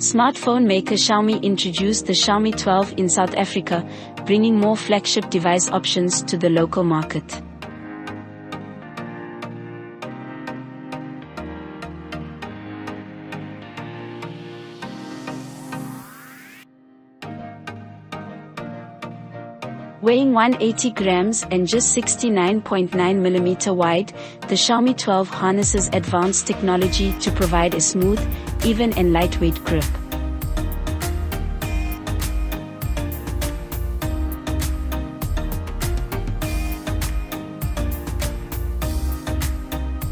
Smartphone maker Xiaomi introduced the Xiaomi 12 in South Africa, bringing more flagship device options to the local market. Weighing 180 grams and just 69.9 mm wide, the Xiaomi 12 harnesses advanced technology to provide a smooth, even and lightweight grip.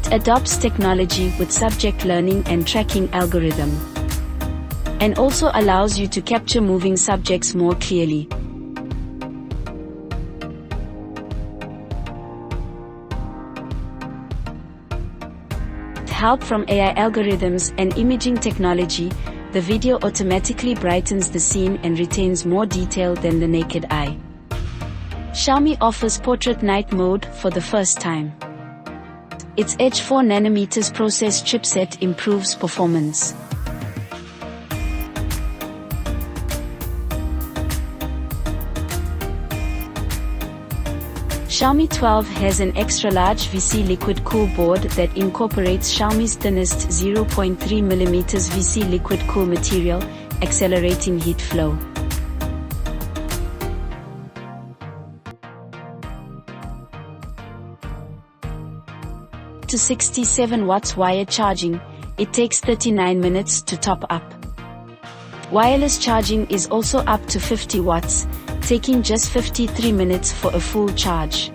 It adopts technology with subject learning and tracking algorithm, and also allows you to capture moving subjects more clearly. Help from AI algorithms and imaging technology, the video automatically brightens the scene and retains more detail than the naked eye. Xiaomi offers portrait night mode for the first time. Its Edge 4nm process chipset improves performance. Xiaomi 12 has an extra-large VC liquid cool board that incorporates Xiaomi's thinnest 0.3 mm VC liquid cool material, accelerating heat flow. To 67 watts wired charging, it takes 39 minutes to top up. Wireless charging is also up to 50 watts, taking just 53 minutes for a full charge.